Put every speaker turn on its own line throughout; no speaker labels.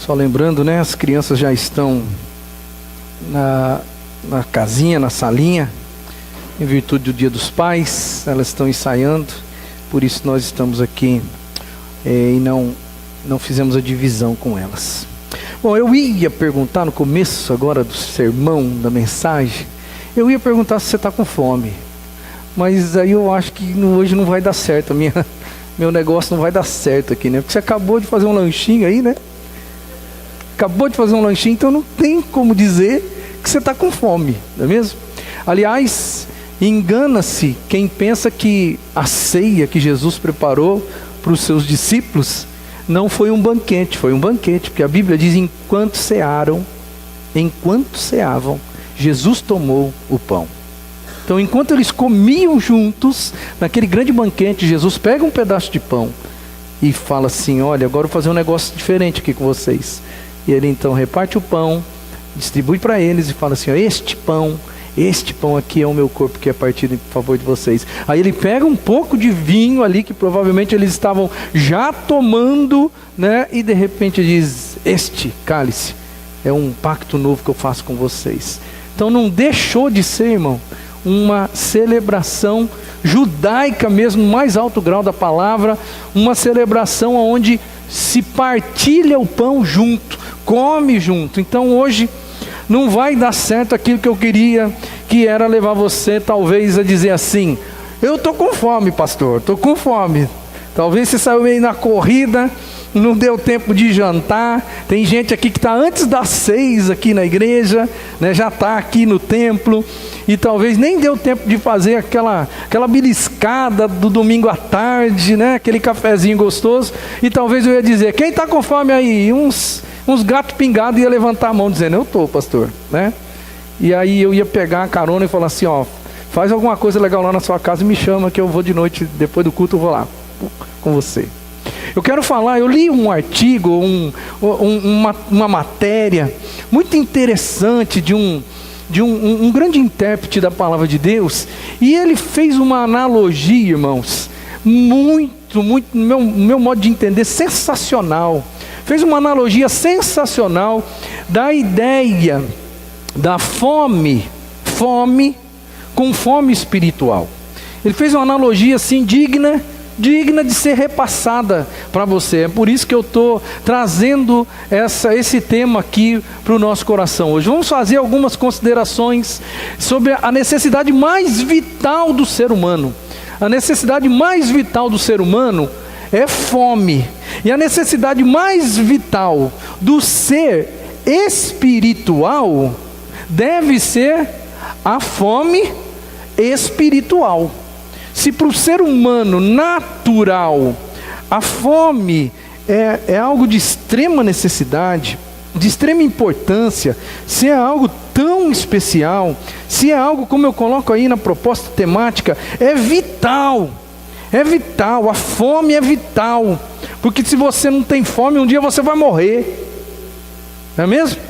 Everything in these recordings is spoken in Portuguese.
Só lembrando, né? As crianças já estão na casinha, na salinha, em virtude do Dia dos Pais. Elas estão ensaiando, por isso nós estamos aqui e não fizemos a divisão com elas. Bom, eu ia perguntar no começo agora do sermão, da mensagem, eu ia perguntar se você está com fome, mas aí eu acho que hoje não vai dar certo, meu negócio não vai dar certo aqui, né? Porque você acabou de fazer um lanchinho aí, né? Acabou de fazer um lanchinho, então não tem como dizer que você está com fome, não é mesmo? Aliás, engana-se quem pensa que a ceia que Jesus preparou para os seus discípulos não foi um banquete, foi um banquete, porque a Bíblia diz: enquanto ceavam, Jesus tomou o pão. Então, enquanto eles comiam juntos, naquele grande banquete, Jesus pega um pedaço de pão e fala assim: olha, agora eu vou fazer um negócio diferente aqui com vocês. E ele então reparte o pão, distribui para eles e fala assim: ó, este pão aqui é o meu corpo que é partido em favor de vocês. Aí ele pega um pouco de vinho ali, que provavelmente eles estavam já tomando, né? E de repente diz: este cálice é um pacto novo que eu faço com vocês. Então não deixou de ser, irmão, uma celebração judaica mesmo, no mais alto grau da palavra, uma celebração onde se partilha o pão junto, come junto. Então hoje não vai dar certo aquilo que eu queria, que era levar você talvez a dizer assim: eu estou com fome, pastor, estou com fome. Talvez você saiu meio na corrida, não deu tempo de jantar. Tem gente aqui que está antes das 6 aqui na igreja, né? Já está aqui no templo, e talvez nem deu tempo de fazer aquela beliscada do domingo à tarde, né? Aquele cafezinho gostoso. E talvez eu ia dizer: quem está com fome aí? Uns gatos pingados ia levantar a mão dizendo: eu estou, pastor, né? E aí eu ia pegar a carona e falar assim: ó, faz alguma coisa legal lá na sua casa e me chama que eu vou de noite, depois do culto eu vou lá com você. Eu quero falar, eu li um artigo, uma matéria muito interessante de um grande intérprete da palavra de Deus, e ele fez uma analogia, irmãos, muito, no meu modo de entender, sensacional. Fez uma analogia sensacional da ideia da fome com fome espiritual. Ele fez uma analogia assim digna de ser repassada para você. É por isso que eu estou trazendo esse tema aqui para o nosso coração hoje. Vamos fazer algumas considerações sobre a necessidade mais vital do ser humano. A necessidade mais vital do ser humano é fome. E a necessidade mais vital do ser espiritual deve ser a fome espiritual. Se para o ser humano natural a fome é algo de extrema necessidade, de extrema importância, se é algo tão especial, se é algo, como eu coloco aí na proposta temática, é vital, a fome é vital, porque se você não tem fome, um dia você vai morrer, não é mesmo?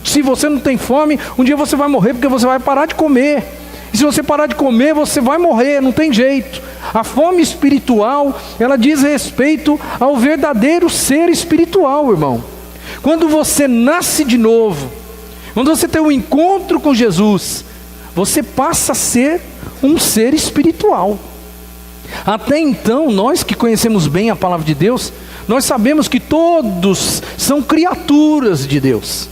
Se você não tem fome, um dia você vai morrer, porque você vai parar de comer. E se você parar de comer, você vai morrer, não tem jeito. A fome espiritual, ela diz respeito ao verdadeiro ser espiritual, irmão. Quando você nasce de novo, quando você tem um encontro com Jesus, você passa a ser um ser espiritual. Até então, nós que conhecemos bem a palavra de Deus, nós sabemos que todos são criaturas de Deus.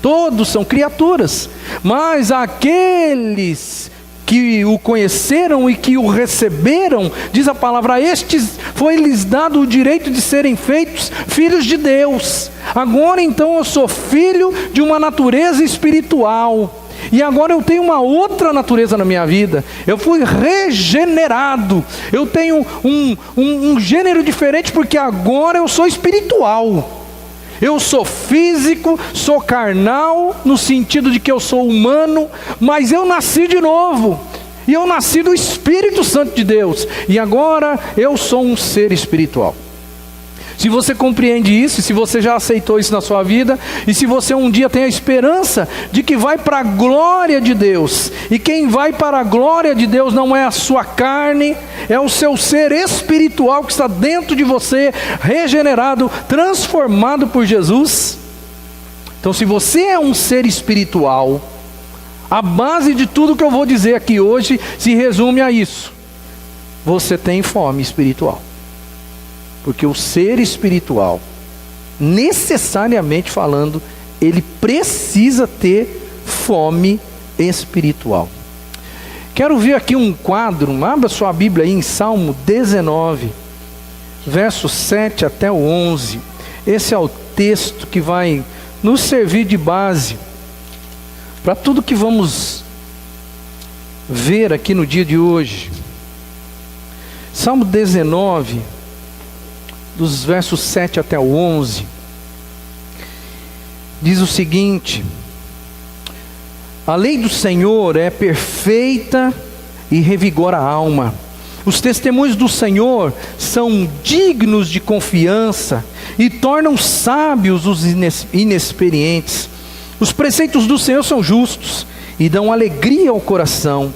Todos são criaturas, mas aqueles que o conheceram e que o receberam, diz a palavra, a estes foi-lhes dado o direito de serem feitos filhos de Deus. Agora então eu sou filho de uma natureza espiritual, e agora eu tenho uma outra natureza na minha vida. Eu fui regenerado, eu tenho um gênero diferente, porque agora eu sou espiritual. Eu sou físico, sou carnal, no sentido de que eu sou humano, mas eu nasci de novo, e eu nasci do Espírito Santo de Deus, e agora eu sou um ser espiritual. Se você compreende isso, se você já aceitou isso na sua vida, e se você um dia tem a esperança de que vai para a glória de Deus, e quem vai para a glória de Deus não é a sua carne, é o seu ser espiritual que está dentro de você, regenerado, transformado por Jesus, Então, se você é um ser espiritual, a base de tudo que eu vou dizer aqui hoje se resume a isso: você tem fome espiritual. Porque o ser espiritual, necessariamente falando, ele precisa ter fome espiritual. Quero ver aqui um quadro, abra sua Bíblia aí em Salmo 19, versos 7 até o 11. Esse é o texto que vai nos servir de base para tudo que vamos ver aqui no dia de hoje. Salmo 19, dos versos 7 até o 11, diz o seguinte: a lei do Senhor é perfeita e revigora a alma. Os testemunhos do Senhor são dignos de confiança e tornam sábios os inexperientes. Os preceitos do Senhor são justos e dão alegria ao coração.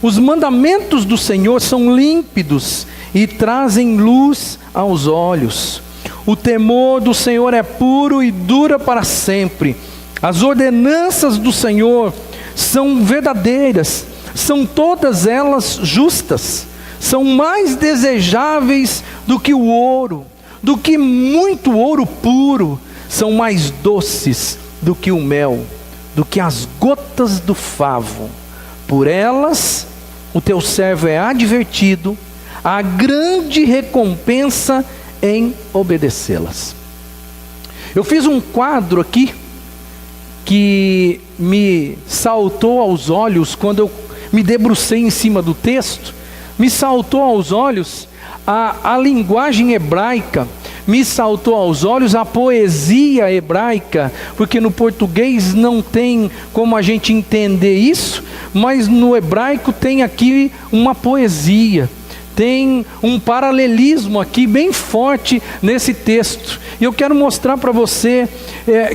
Os mandamentos do Senhor são límpidos e trazem luz aos olhos. O temor do Senhor é puro e dura para sempre. As ordenanças do Senhor são verdadeiras, são todas elas justas. São mais desejáveis do que o ouro, do que muito ouro puro. São mais doces do que o mel, do que as gotas do favo. Por elas o teu servo é advertido, a grande recompensa em obedecê-las. Eu fiz um quadro aqui que me saltou aos olhos quando eu me debrucei em cima do texto. Me saltou aos olhos a linguagem hebraica, me saltou aos olhos a poesia hebraica, porque no português não tem como a gente entender isso, mas no hebraico tem aqui uma poesia. Tem um paralelismo aqui bem forte nesse texto. E eu quero mostrar para você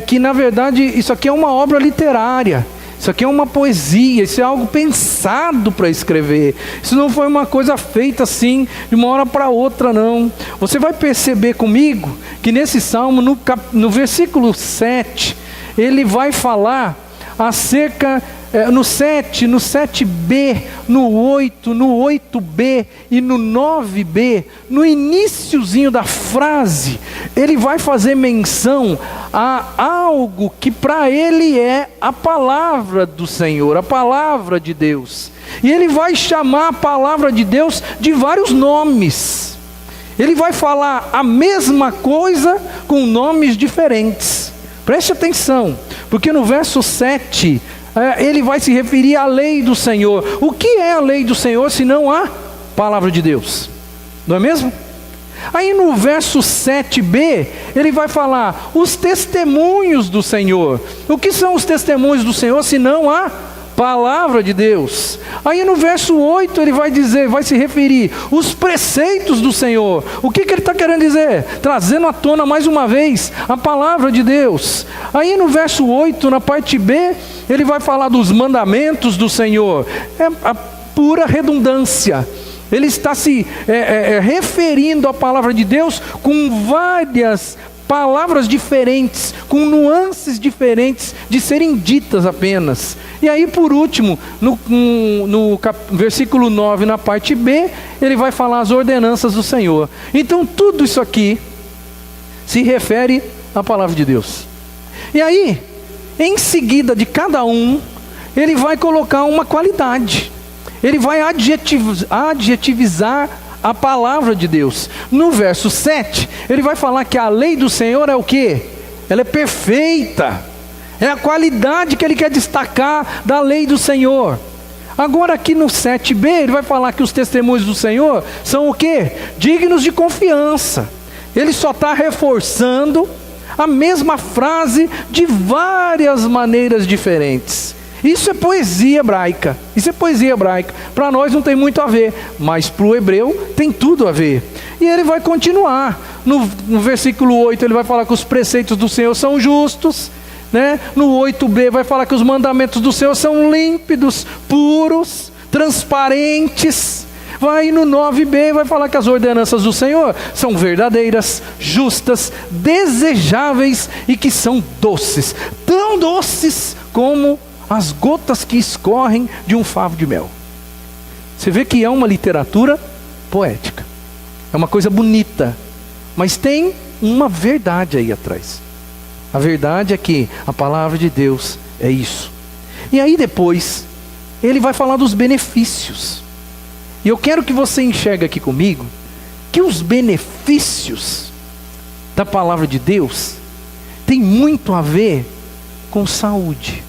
que na verdade isso aqui é uma obra literária. Isso aqui é uma poesia, isso é algo pensado para escrever. Isso não foi uma coisa feita assim de uma hora para outra, não. Você vai perceber comigo que nesse salmo, no versículo 7, ele vai falar acerca, no 7, no 7b, no 8, no 8b e no 9b, no iniciozinho da frase, ele vai fazer menção a algo que para ele é a palavra do Senhor, a palavra de Deus. E ele vai chamar a palavra de Deus de vários nomes. Ele vai falar a mesma coisa com nomes diferentes. Preste atenção, porque no verso 7, ele vai se referir à lei do Senhor. O que é a lei do Senhor se não a palavra de Deus? Não é mesmo? Aí no verso 7b, ele vai falar os testemunhos do Senhor. O que são os testemunhos do Senhor se não a palavra de Deus? Aí no verso 8 ele vai dizer, vai se referir os preceitos do Senhor. O que ele está querendo dizer? Trazendo à tona mais uma vez a palavra de Deus. Aí no verso 8, na parte B, ele vai falar dos mandamentos do Senhor. É a pura redundância. Ele está se referindo à palavra de Deus com várias palavras diferentes, com nuances diferentes de serem ditas apenas. E aí por último, no versículo 9, na parte B, ele vai falar as ordenanças do Senhor. Então tudo isso aqui se refere à palavra de Deus. E aí, em seguida de cada um, ele vai colocar uma qualidade. Ele vai adjetivizar a palavra de Deus. No verso 7, ele vai falar que a lei do Senhor é o quê? Ela é perfeita. É a qualidade que ele quer destacar da lei do Senhor. Agora aqui no 7b, ele vai falar que os testemunhos do Senhor são o quê? Dignos de confiança. Ele só está reforçando a mesma frase de várias maneiras diferentes. Isso é poesia hebraica. Isso é poesia hebraica. Para nós não tem muito a ver, mas para o hebreu tem tudo a ver. E ele vai continuar. No versículo 8 ele vai falar que os preceitos do Senhor são justos, né? No 8b vai falar que os mandamentos do Senhor são límpidos, puros, transparentes. Vai no 9b, vai falar que as ordenanças do Senhor são verdadeiras, justas, desejáveis e que são doces. Tão doces como as gotas que escorrem de um favo de mel. Você vê que é uma literatura poética. É uma coisa bonita. Mas tem uma verdade aí atrás. A verdade é que a palavra de Deus é isso. E aí depois, ele vai falar dos benefícios. E eu quero que você enxergue aqui comigo que os benefícios da palavra de Deus tem muito a ver com saúde.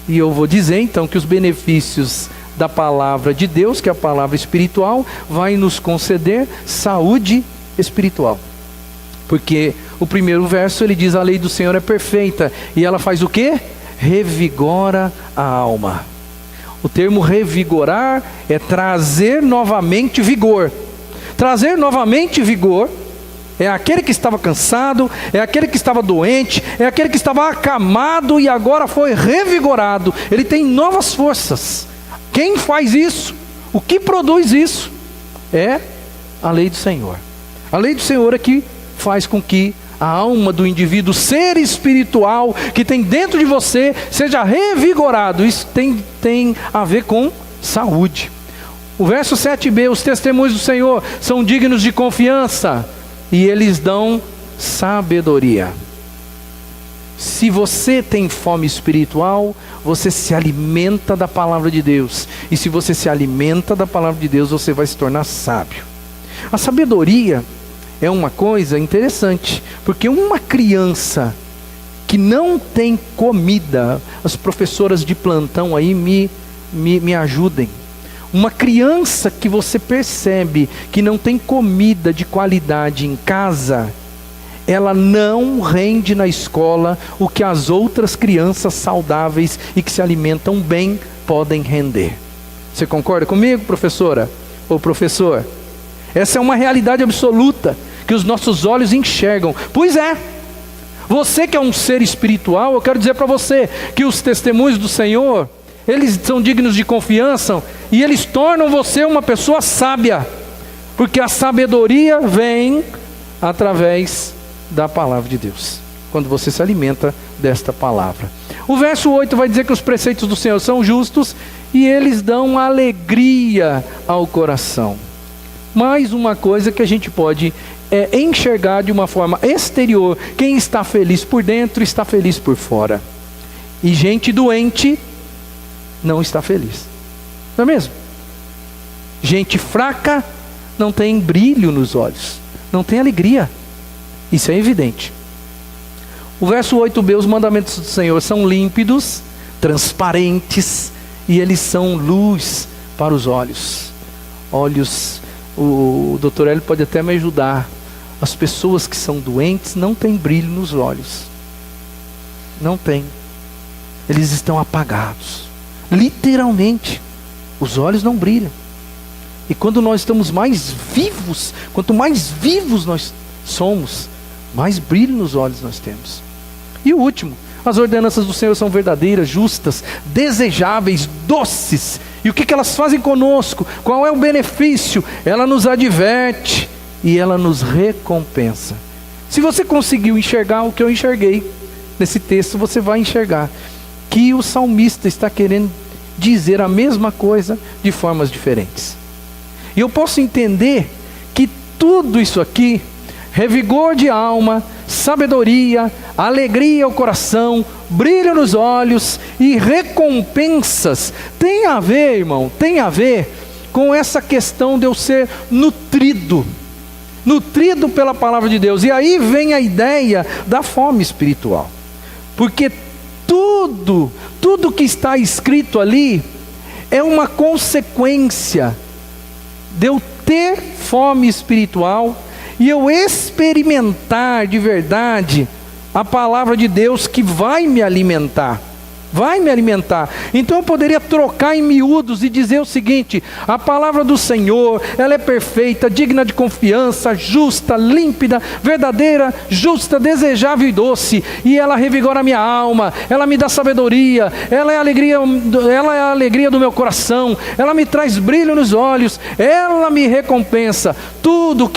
E eu vou dizer então que os benefícios da palavra de Deus, que é a palavra espiritual, vai nos conceder saúde espiritual. Porque o primeiro verso ele diz: a lei do Senhor é perfeita. E ela faz o quê? Revigora a alma. O termo revigorar é trazer novamente vigor. Trazer novamente vigor é aquele que estava cansado, é aquele que estava doente, é aquele que estava acamado e agora foi revigorado. Ele tem novas forças. Quem faz isso? O que produz isso? É a lei do Senhor. A lei do Senhor é que faz com que a alma do indivíduo, ser espiritual que tem dentro de você, seja revigorado. Isso tem a ver com saúde. O verso 7b, os testemunhos do Senhor são dignos de confiança e eles dão sabedoria. Se você tem fome espiritual, você se alimenta da palavra de Deus. E se você se alimenta da palavra de Deus, você vai se tornar sábio. A sabedoria é uma coisa interessante, porque uma criança que não tem comida, as professoras de plantão aí me ajudem. Uma criança que você percebe que não tem comida de qualidade em casa, ela não rende na escola o que as outras crianças saudáveis e que se alimentam bem podem render. Você concorda comigo, professora ou professor? Essa é uma realidade absoluta que os nossos olhos enxergam. Pois é, você que é um ser espiritual, eu quero dizer para você que os testemunhos do Senhor, eles são dignos de confiança e eles tornam você uma pessoa sábia, porque a sabedoria vem através da palavra de Deus, quando você se alimenta desta palavra. O verso 8 vai dizer que os preceitos do Senhor são justos e eles dão alegria ao coração. Mais uma coisa que a gente pode enxergar de uma forma exterior: quem está feliz por dentro está feliz por fora. E gente doente não está feliz, não é mesmo? Gente fraca não tem brilho nos olhos, não tem alegria. Isso é evidente. O verso 8b, os mandamentos do Senhor são límpidos, transparentes, e eles são luz para os olhos. Olhos, o Dr. Hélio pode até me ajudar. As pessoas que são doentes não têm brilho nos olhos. Não tem. Eles estão apagados. Literalmente, os olhos não brilham. E quando nós estamos mais vivos, quanto mais vivos nós somos, mais brilho nos olhos nós temos. E o último, as ordenanças do Senhor são verdadeiras, justas, desejáveis, doces. E o que elas fazem conosco? Qual é o benefício? Ela nos adverte e ela nos recompensa. Se você conseguiu enxergar o que eu enxerguei nesse texto, você vai enxergar que o salmista está querendo dizer a mesma coisa de formas diferentes. E eu posso entender que tudo isso aqui, revigor de alma, sabedoria, alegria ao coração, brilho nos olhos e recompensas, tem a ver, irmão, tem a ver com essa questão de eu ser nutrido pela palavra de Deus. E aí vem a ideia da fome espiritual, porque tudo que está escrito ali é uma consequência de eu ter fome espiritual e eu experimentar de verdade a palavra de Deus que vai me alimentar. vai me alimentar. Então eu poderia trocar em miúdos e dizer o seguinte: a palavra do Senhor, ela é perfeita, digna de confiança, justa, límpida, verdadeira, justa, desejável e doce, e ela revigora a minha alma, ela me dá sabedoria, ela é a alegria do meu coração, ela me traz brilho nos olhos, ela me recompensa. Tudo, o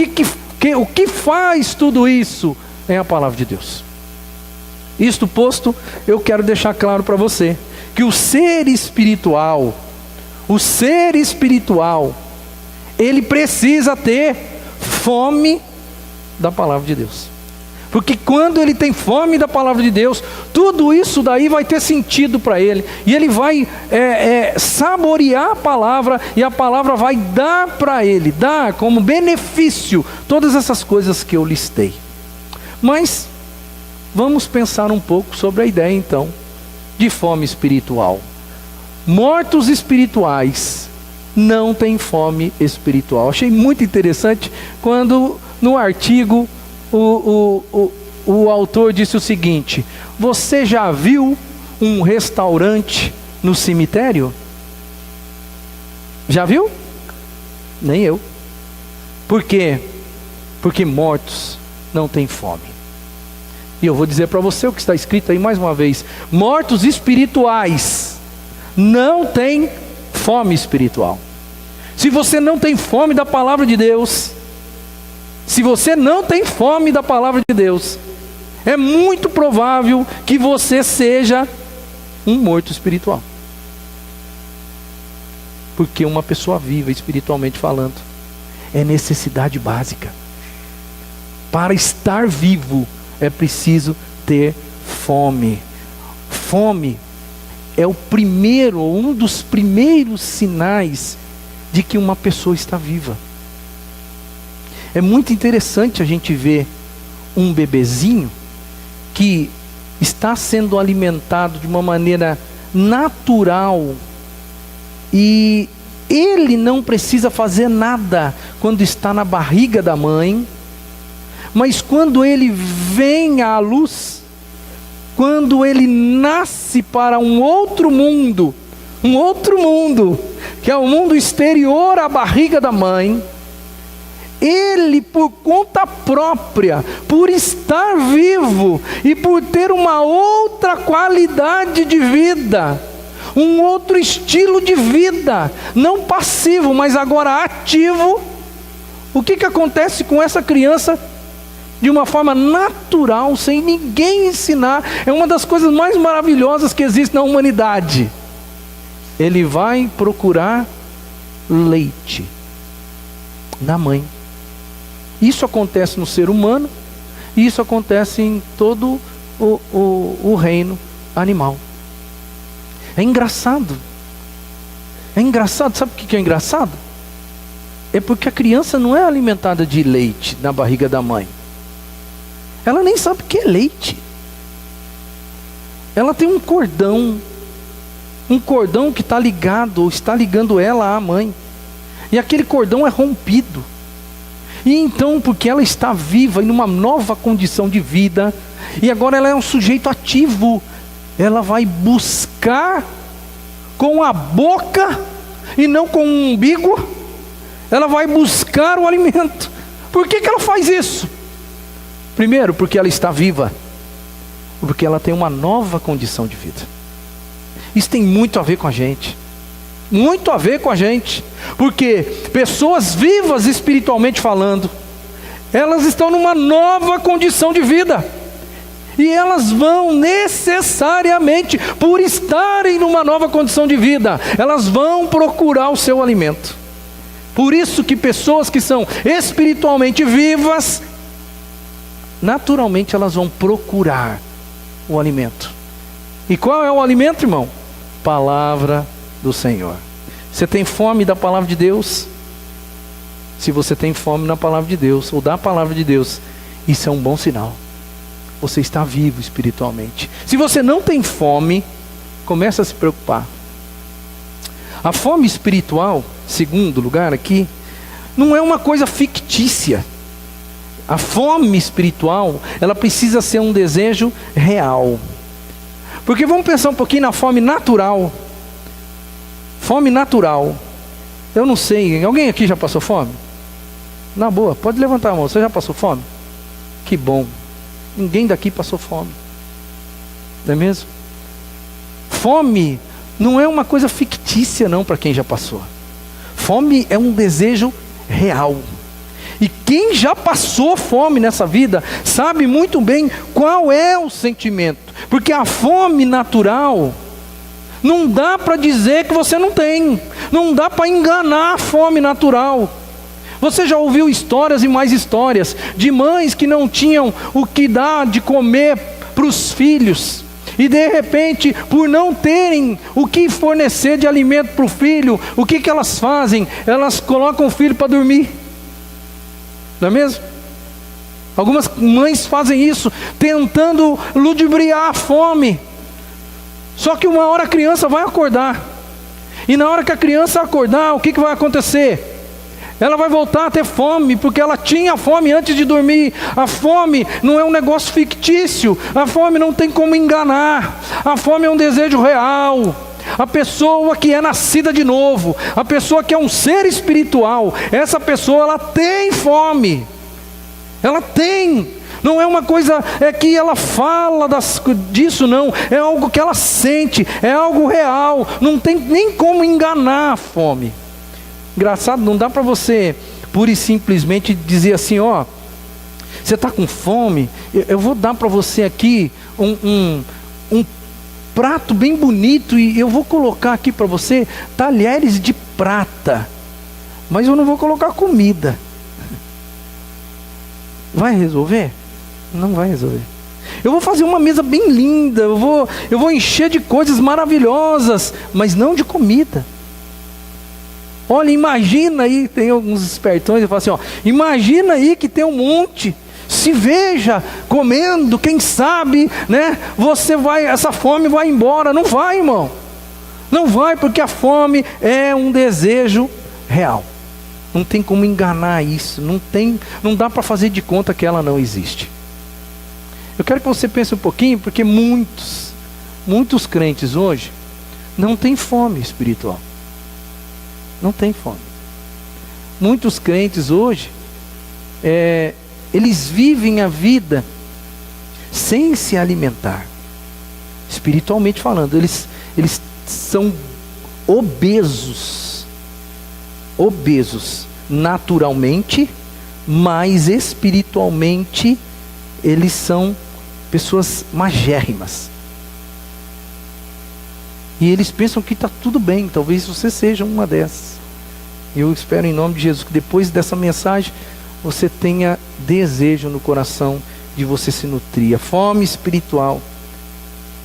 que faz tudo isso é a palavra de Deus. Isto posto, eu quero deixar claro para você que o ser espiritual, ele precisa ter fome da palavra de Deus. Porque quando ele tem fome da palavra de Deus, tudo isso daí vai ter sentido para ele. E ele vai saborear a palavra, e a palavra vai dar para ele, dar como benefício todas essas coisas que eu listei. Mas vamos pensar um pouco sobre a ideia então de fome espiritual. Mortos espirituais não têm fome espiritual. Achei muito interessante quando no artigo o autor disse o seguinte: você já viu um restaurante no cemitério? Já viu? Nem eu. Por quê? Porque mortos não têm fome. E eu vou dizer para você o que está escrito aí mais uma vez: mortos espirituais não têm fome espiritual. Se você não tem fome da palavra de Deus, se você não tem fome da palavra de Deus, é muito provável que você seja um morto espiritual. Porque uma pessoa viva, espiritualmente falando, é necessidade básica. Para estar vivo, é preciso ter fome. Fome é um dos primeiros sinais de que uma pessoa está viva. É muito interessante a gente ver um bebezinho que está sendo alimentado de uma maneira natural, e ele não precisa fazer nada quando está na barriga da mãe, mas quando ele vem à luz, quando ele nasce para um outro mundo, que é o mundo exterior à barriga da mãe, ele, por conta própria, por estar vivo e por ter uma outra qualidade de vida, um outro estilo de vida, não passivo, mas agora ativo, o que acontece com essa criança? De uma forma natural, sem ninguém ensinar, é uma das coisas mais maravilhosas que existe na humanidade. Ele vai procurar leite na mãe. Isso acontece no ser humano, e isso acontece em todo o reino animal. É engraçado. Sabe o que é engraçado? É porque a criança não é alimentada de leite na barriga da mãe. Ela nem sabe o que é leite. Ela tem um cordão que está ligando ela à mãe. E aquele cordão é rompido. E então, porque ela está viva e numa nova condição de vida, e agora ela é um sujeito ativo, ela vai buscar com a boca e não com o umbigo, ela vai buscar o alimento. Por que ela faz isso? Primeiro, porque ela está viva, porque ela tem uma nova condição de vida. Isso tem muito a ver com a gente. Muito a ver com a gente. Porque pessoas vivas espiritualmente falando, elas estão numa nova condição de vida. E elas vão necessariamente, por estarem numa nova condição de vida, elas vão procurar o seu alimento. Por isso que pessoas que são espiritualmente vivas, naturalmente elas vão procurar o alimento. E qual é o alimento, irmão? Palavra do Senhor. Você tem fome da palavra de Deus? Se você tem fome na palavra de Deus, ou da palavra de Deus, isso é um bom sinal. Você está vivo espiritualmente. Se você não tem fome, começa a se preocupar. A fome espiritual, segundo lugar aqui, não é uma coisa fictícia. A fome espiritual, ela precisa ser um desejo real. Porque vamos pensar um pouquinho na fome natural. Fome natural. Eu não sei, alguém aqui já passou fome? Na boa, pode levantar a mão, você já passou fome? Que bom. Ninguém daqui passou fome. Não é mesmo? Fome não é uma coisa fictícia não para quem já passou. Fome é um desejo real. E quem já passou fome nessa vida sabe muito bem qual é o sentimento. Porque a fome natural não dá para dizer que você não tem. Não dá para enganar a fome natural. Você já ouviu histórias e mais histórias de mães que não tinham o que dar de comer para os filhos. E de repente, por não terem o que fornecer de alimento para o filho, o que elas fazem? Elas colocam o filho para dormir. Não é mesmo? Algumas mães fazem isso, tentando ludibriar a fome. Só que uma hora a criança vai acordar. E na hora que a criança acordar, o que vai acontecer? Ela vai voltar a ter fome, porque ela tinha fome antes de dormir. A fome não é um negócio fictício. A fome não tem como enganar. A fome é um desejo real. A pessoa que é nascida de novo, a pessoa que é um ser espiritual, essa pessoa ela tem fome. Ela tem. Não é uma coisa que ela fala disso não. É algo que ela sente. É algo real. Não tem nem como enganar a fome. Engraçado, não dá para você pura e simplesmente dizer assim, ó, você está com fome, eu vou dar para você aqui um prato bem bonito e eu vou colocar aqui para você talheres de prata, mas eu não vou colocar comida. Vai resolver? Não vai resolver. Eu vou fazer uma mesa bem linda, eu vou encher de coisas maravilhosas, mas não de comida. Olha, imagina aí, tem alguns espertões que falam assim, ó, imagina aí que tem um monte, se veja comendo, quem sabe, né? Essa fome vai embora. Não vai, irmão. Não vai, porque a fome é um desejo real. Não tem como enganar isso, não dá para fazer de conta que ela não existe. Eu quero que você pense um pouquinho, porque muitos crentes hoje não têm fome espiritual. Não tem fome. Muitos crentes hoje, eles vivem a vida sem se alimentar. Espiritualmente falando, eles são obesos naturalmente, mas espiritualmente eles são pessoas magérrimas. E eles pensam que está tudo bem. Talvez você seja uma dessas. Eu espero em nome de Jesus que depois dessa mensagem você tenha desejo no coração de você se nutrir. A fome espiritual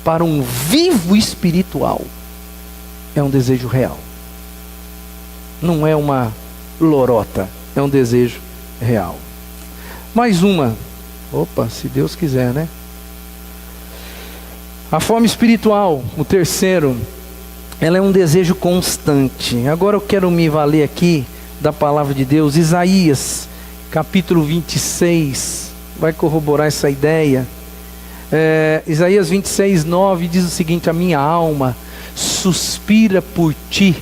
para um vivo espiritual é um desejo real. Não é uma lorota, é um desejo real. Mais uma. Opa, se Deus quiser, né? A fome espiritual, o terceiro, ela é um desejo constante. Agora eu quero me valer aqui da palavra de Deus. Isaías, capítulo 26, vai corroborar essa ideia. Isaías 26, 9 diz o seguinte: a minha alma suspira por ti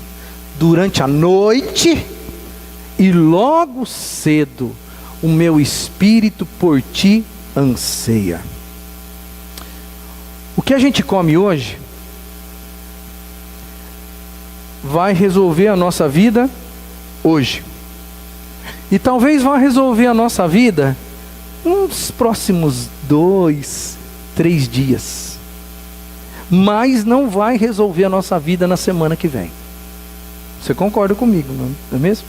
durante a noite, e logo cedo o meu espírito por ti anseia. O que a gente come hoje vai resolver a nossa vida hoje. E talvez vá resolver a nossa vida nos próximos 2, 3 dias. Mas não vai resolver a nossa vida na semana que vem. Você concorda comigo, não é mesmo?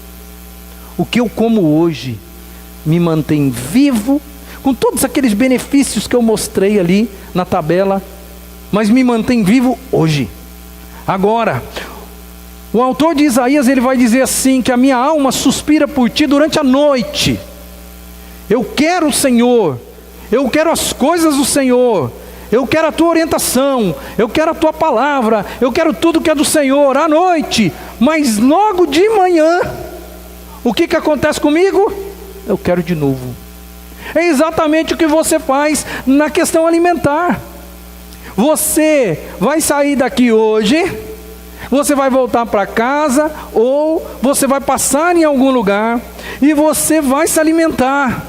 O que eu como hoje me mantém vivo, com todos aqueles benefícios que eu mostrei ali na tabela, mas me mantém vivo hoje, agora. O autor de Isaías, ele vai dizer assim, que a minha alma suspira por ti durante a noite. Eu quero o Senhor, eu quero as coisas do Senhor, eu quero a tua orientação, eu quero a tua palavra, eu quero tudo que é do Senhor à noite. Mas logo de manhã, o que acontece comigo? Eu quero de novo. É exatamente o que você faz na questão alimentar. Você vai sair daqui hoje, você vai voltar para casa, ou você vai passar em algum lugar e você vai se alimentar.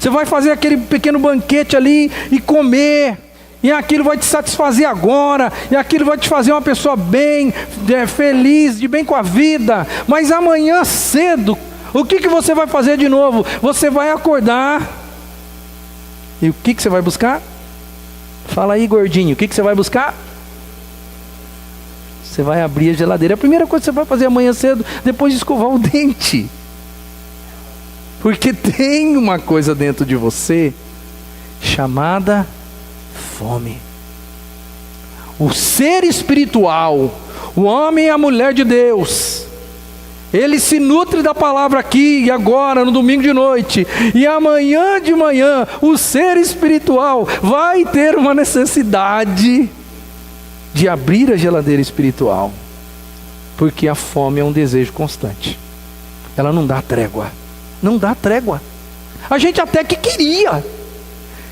Você vai fazer aquele pequeno banquete ali e comer, e aquilo vai te satisfazer agora, e aquilo vai te fazer uma pessoa bem, feliz, de bem com a vida. Mas amanhã cedo, o que você vai fazer de novo? Você vai acordar, e o que você vai buscar? Fala aí, gordinho, o que você vai buscar? Você vai abrir a geladeira. A primeira coisa que você vai fazer amanhã cedo, depois de escovar o dente. Porque tem uma coisa dentro de você chamada fome. O ser espiritual, o homem e a mulher de Deus, ele se nutre da palavra aqui e agora, no domingo de noite. E amanhã de manhã, o ser espiritual vai ter uma necessidade de abrir a geladeira espiritual. Porque a fome é um desejo constante. Ela não dá trégua. Não dá trégua. A gente até que queria.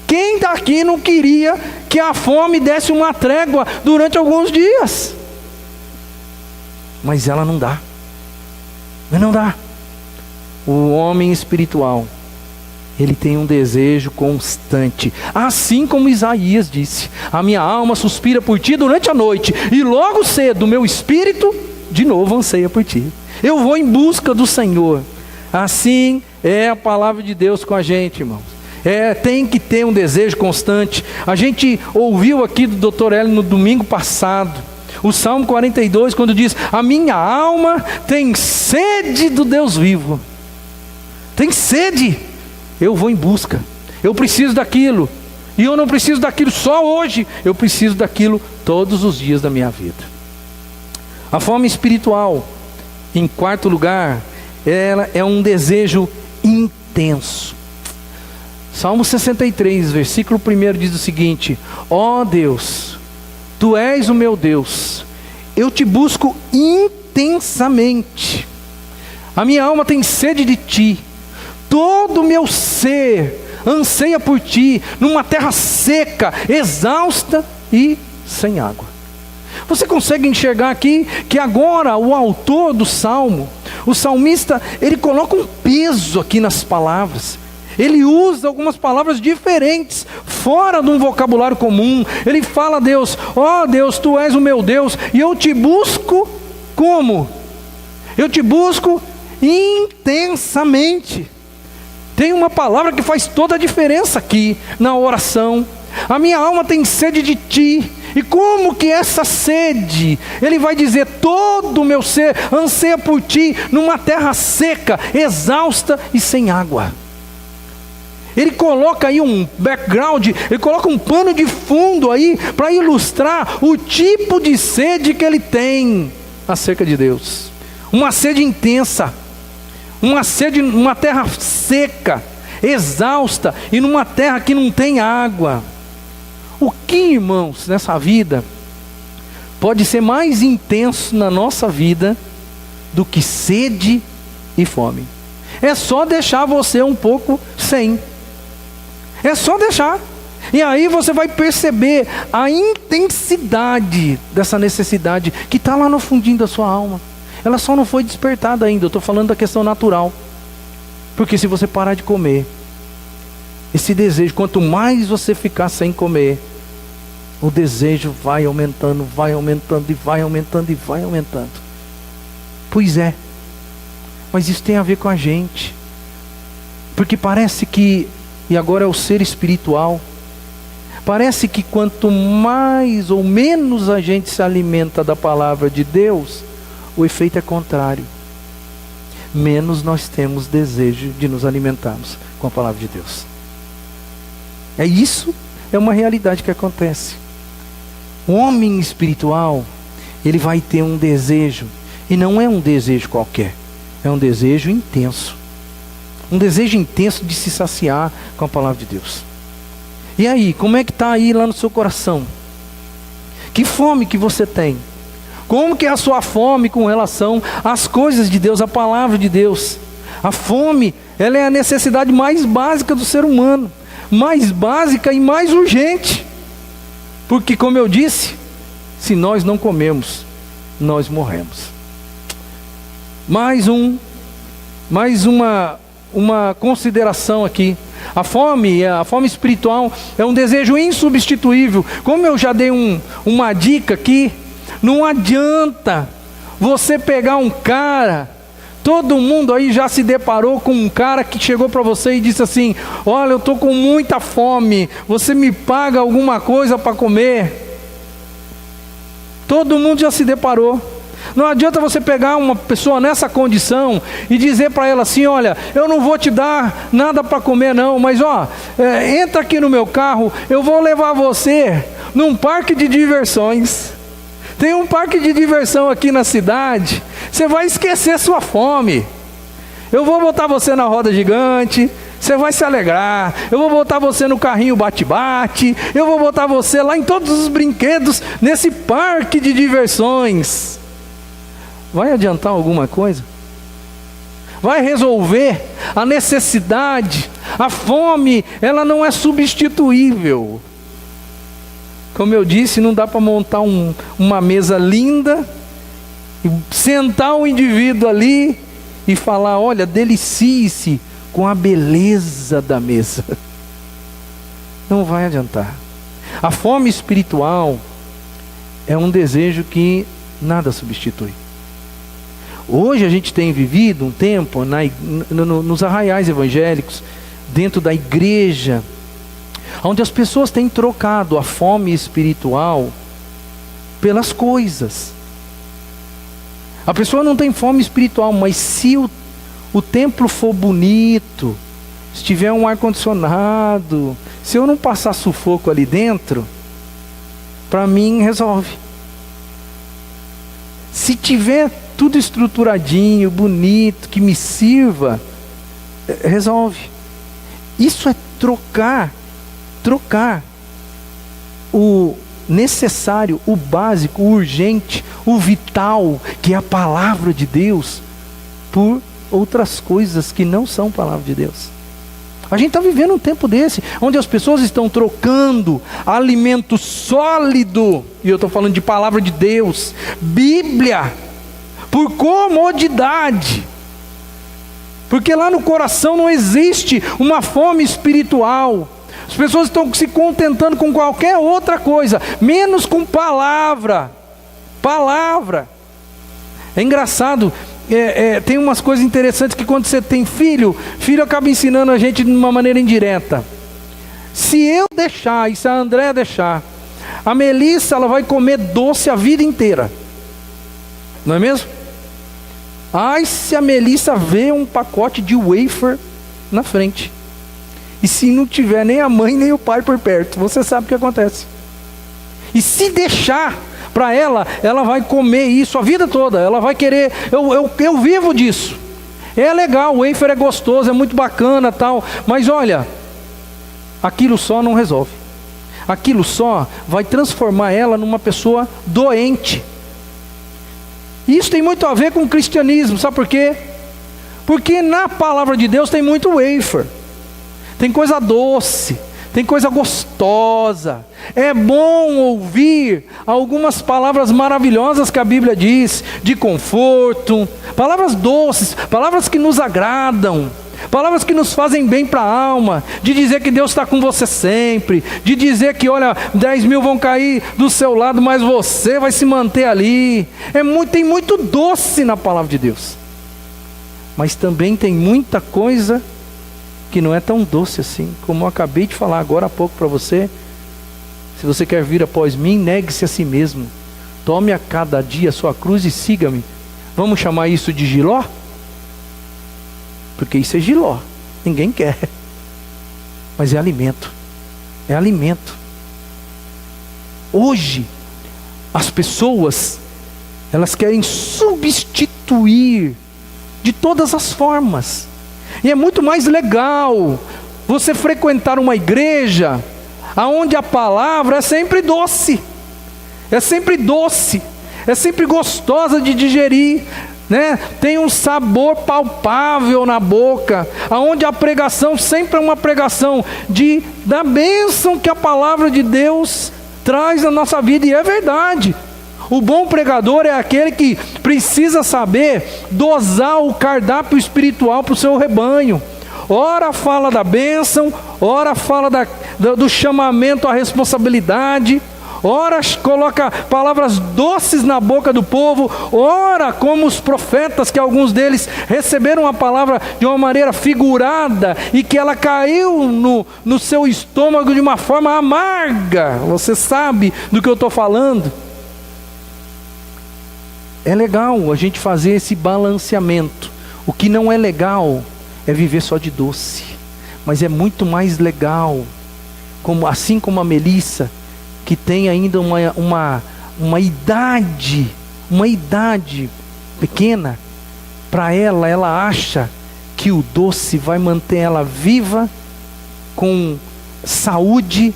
Quem daqui não queria que a fome desse uma trégua durante alguns dias? Mas ela não dá. Mas não dá. O homem espiritual, ele tem um desejo constante. Assim como Isaías disse: a minha alma suspira por ti durante a noite, e logo cedo o meu espírito de novo anseia por ti. Eu vou em busca do Senhor. Assim é a palavra de Deus com a gente, irmãos. Tem que ter um desejo constante. A gente ouviu aqui do Dr. Hélio no domingo passado, o Salmo 42, quando diz: a minha alma tem sede do Deus vivo. Tem sede. Eu vou em busca. Eu preciso daquilo. E eu não preciso daquilo só hoje. Eu preciso daquilo todos os dias da minha vida. A fome espiritual, em quarto lugar, ela é um desejo intenso. Salmo 63, versículo 1 diz o seguinte: ó Deus, Tu és o meu Deus, eu te busco intensamente. A minha alma tem sede de Ti, todo o meu ser anseia por Ti, numa terra seca, exausta e sem água. Você consegue enxergar aqui que agora o autor do Salmo, o salmista, ele coloca um peso aqui nas palavras. Ele usa algumas palavras diferentes, fora de um vocabulário comum. Ele fala a Deus: ó Deus, Tu és o meu Deus, e eu te busco como? Eu te busco intensamente. Tem uma palavra que faz toda a diferença aqui na oração. A minha alma tem sede de Ti. E como que essa sede? Ele vai dizer: todo o meu ser anseia por Ti, numa terra seca, exausta e sem água. Ele coloca aí um background, ele coloca um pano de fundo aí, para ilustrar o tipo de sede que ele tem acerca de Deus. Uma sede intensa, uma sede numa terra seca, exausta, e numa terra que não tem água. O que, irmãos, nessa vida pode ser mais intenso na nossa vida do que sede e fome? É só deixar você um pouco sem. É só deixar. E aí você vai perceber a intensidade dessa necessidade que está lá no fundinho da sua alma. Ela só não foi despertada ainda. Eu estou falando da questão natural. Porque se você parar de comer, esse desejo, quanto mais você ficar sem comer, o desejo vai aumentando, vai aumentando e vai aumentando e vai aumentando. Pois é, mas isso tem a ver com a gente. Porque parece que, e agora é o ser espiritual, parece que quanto mais ou menos a gente se alimenta da palavra de Deus, o efeito é contrário. Menos nós temos desejo de nos alimentarmos com a palavra de Deus. É uma realidade que acontece. O homem espiritual, ele vai ter um desejo, e não é um desejo qualquer, é um desejo intenso. Um desejo intenso de se saciar com a palavra de Deus. E aí, como é que está aí lá no seu coração? Que fome que você tem? Como que é a sua fome com relação às coisas de Deus, à palavra de Deus? A fome, ela é a necessidade mais básica do ser humano. Mais básica e mais urgente. Porque, como eu disse, se nós não comemos, nós morremos. Mais uma consideração aqui. A fome espiritual é um desejo insubstituível. Como eu já dei uma dica aqui, não adianta você pegar um cara, todo mundo aí já se deparou com um cara que chegou para você e disse assim: olha, eu estou com muita fome, você me paga alguma coisa para comer? Todo mundo já se deparou. Não adianta você pegar uma pessoa nessa condição e dizer para ela assim: olha, eu não vou te dar nada para comer não, mas entra aqui no meu carro, eu vou levar você num parque de diversões. Tem um parque de diversão aqui na cidade, você vai esquecer sua fome. Eu vou botar você na roda gigante, você vai se alegrar. Eu vou botar você no carrinho bate-bate, eu vou botar você lá em todos os brinquedos, nesse parque de diversões. Vai adiantar alguma coisa? Vai resolver a necessidade? A fome, ela não é substituível. Como eu disse, não dá para montar uma mesa linda, e sentar o indivíduo ali e falar: olha, delicie-se com a beleza da mesa. Não vai adiantar. A fome espiritual é um desejo que nada substitui. Hoje a gente tem vivido um tempo nos arraiais evangélicos, dentro da igreja, onde as pessoas têm trocado a fome espiritual pelas coisas. A pessoa não tem fome espiritual, mas se o templo for bonito, se tiver um ar-condicionado, se eu não passar sufoco ali dentro, para mim resolve. Se tiver tudo estruturadinho, bonito, que me sirva, resolve. Isso é trocar o necessário, o básico, o urgente, o vital, que é a palavra de Deus, por outras coisas que não são palavra de Deus. A gente está vivendo um tempo desse, onde as pessoas estão trocando alimento sólido, e eu estou falando de palavra de Deus, Bíblia, por comodidade. Porque lá no coração não existe uma fome espiritual. As pessoas estão se contentando com qualquer outra coisa, menos com palavra. É engraçado, tem umas coisas interessantes que quando você tem filho acaba ensinando a gente de uma maneira indireta. Se eu deixar, e se a Andréa deixar, a Melissa, ela vai comer doce a vida inteira. Não é mesmo? Ai, se a Melissa vê um pacote de wafer na frente, e se não tiver nem a mãe nem o pai por perto, você sabe o que acontece. E se deixar para ela, ela vai comer isso a vida toda. Ela vai querer, eu vivo disso. É legal, o wafer é gostoso, é muito bacana tal, mas olha, aquilo só não resolve. Aquilo só vai transformar ela numa pessoa doente. Isso tem muito a ver com o cristianismo, sabe por quê? Porque na palavra de Deus tem muito wafer, tem coisa doce, tem coisa gostosa. É bom ouvir algumas palavras maravilhosas que a Bíblia diz, de conforto, palavras doces, palavras que nos agradam, palavras que nos fazem bem para a alma, de dizer que Deus está com você sempre, de dizer que olha, 10 mil vão cair do seu lado, mas você vai se manter ali. Tem muito doce na palavra de Deus, mas também tem muita coisa que não é tão doce assim, como eu acabei de falar agora há pouco para você. Se você quer vir após mim, negue-se a si mesmo, tome a cada dia a sua cruz e siga-me. Vamos chamar isso de Giló? Porque isso é Giló, ninguém quer, mas é alimento. É alimento. Hoje as pessoas, elas querem substituir de todas as formas. E é muito mais legal você frequentar uma igreja aonde a palavra é sempre doce, é sempre gostosa de digerir, né? Tem um sabor palpável na boca, aonde a pregação sempre é uma pregação da bênção que a palavra de Deus traz na nossa vida, e é verdade. O bom pregador é aquele que precisa saber dosar o cardápio espiritual para o seu rebanho. Ora fala da bênção, ora fala do chamamento à responsabilidade, ora coloca palavras doces na boca do povo, ora como os profetas, que alguns deles receberam a palavra de uma maneira figurada e que ela caiu no seu estômago de uma forma amarga. Você sabe do que eu estou falando? É legal a gente fazer esse balanceamento. O que não é legal é viver só de doce, mas é muito mais legal, assim como a Melissa, que tem ainda uma idade pequena, para ela acha que o doce vai manter ela viva, com saúde,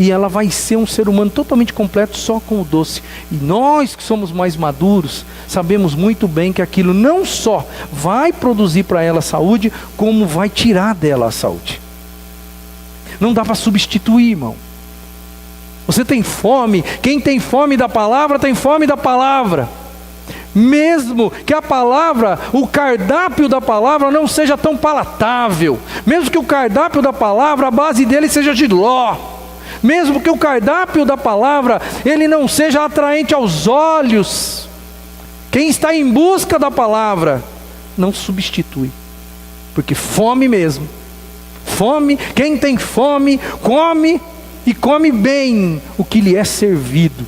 e ela vai ser um ser humano totalmente completo só com o doce. E nós que somos mais maduros, sabemos muito bem que aquilo não só vai produzir para ela saúde, como vai tirar dela a saúde. Não dá para substituir, irmão. Você tem fome, quem tem fome da palavra, tem fome da palavra. Mesmo que a palavra, o cardápio da palavra não seja tão palatável, mesmo que o cardápio da palavra, a base dele seja Giló, mesmo que o cardápio da palavra, ele não seja atraente aos olhos, quem está em busca da palavra, não substitui, porque fome mesmo, fome, quem tem fome, come, e come bem o que lhe é servido,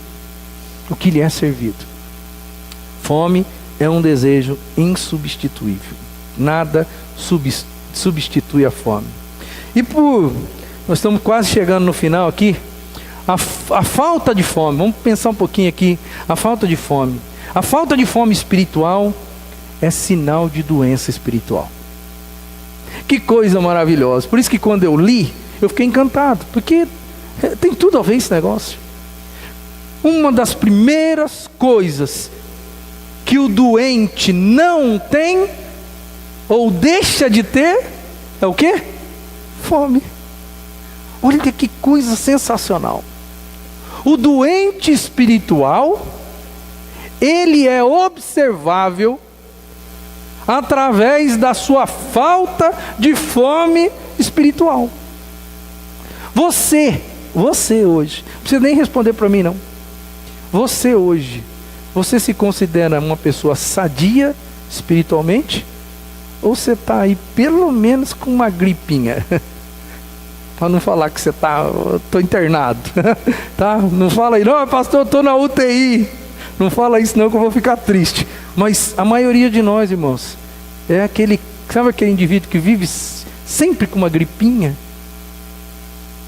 Fome é um desejo insubstituível, nada substitui a fome. E nós estamos quase chegando no final aqui. A falta de fome, vamos pensar um pouquinho aqui. A falta de fome espiritual é sinal de doença espiritual. Que coisa maravilhosa. Por isso que quando eu li, eu fiquei encantado, porque tem tudo a ver esse negócio. Uma das primeiras coisas que o doente não tem ou deixa de ter é o quê? Fome. Olha que coisa sensacional. O doente espiritual, ele é observável através da sua falta de fome espiritual. Você hoje, não precisa nem responder para mim não. Você hoje, você se considera uma pessoa sadia espiritualmente? Ou você está aí pelo menos com uma gripinha? Para não falar que você estou internado, tá? Não fala aí, não, pastor, eu estou na UTI. Não fala isso não, que eu vou ficar triste. Mas a maioria de nós, irmãos, é sabe aquele indivíduo que vive sempre com uma gripinha?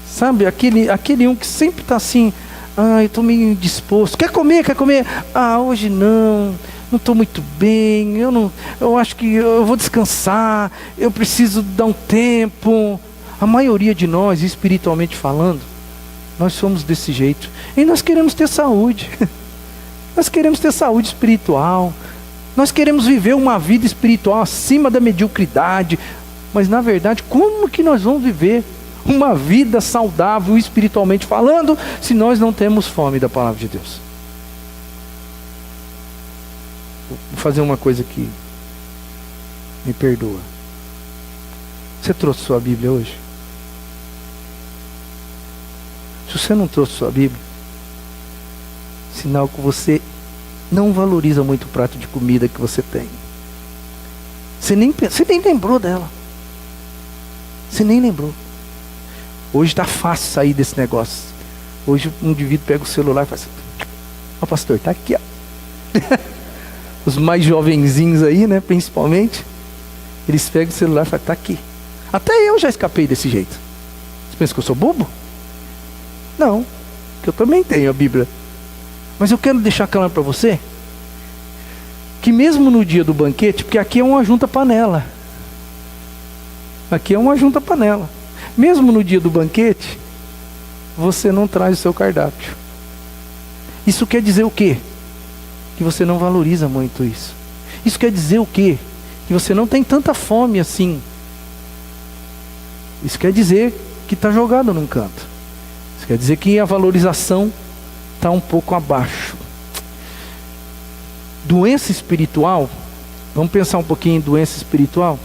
Sabe, aquele um que sempre está assim, eu estou meio indisposto. Quer comer? Hoje não estou muito bem, eu acho que eu vou descansar, eu preciso dar um tempo. A maioria de nós, espiritualmente falando, nós somos desse jeito. E nós queremos ter saúde. Nós queremos ter saúde espiritual. Nós queremos viver uma vida espiritual acima da mediocridade. Mas na verdade, como que nós vamos viver uma vida saudável espiritualmente falando, se nós não temos fome da palavra de Deus? Vou fazer uma coisa aqui. Me perdoa. Você trouxe sua Bíblia hoje? Se você não trouxe sua Bíblia, sinal que você não valoriza muito o prato de comida que você tem. Você nem lembrou dela. Você nem lembrou. Hoje está fácil sair desse negócio. Hoje um indivíduo pega o celular e faz assim, pastor, está aqui, ó. Os mais jovenzinhos aí, né, principalmente, eles pegam o celular e falam, está aqui. Até eu já escapei desse jeito. Você pensa que eu sou bobo? Não, que eu também tenho a Bíblia. Mas eu quero deixar claro para você que mesmo no dia do banquete, porque aqui é uma junta panela. Aqui é uma junta panela. Mesmo no dia do banquete, você não traz o seu cardápio. Isso quer dizer o quê? Que você não valoriza muito isso. Isso quer dizer o quê? Que você não tem tanta fome assim. Isso quer dizer que está jogado num canto. Isso quer dizer que a valorização está um pouco abaixo. Doença espiritual, vamos pensar um pouquinho em doença espiritual,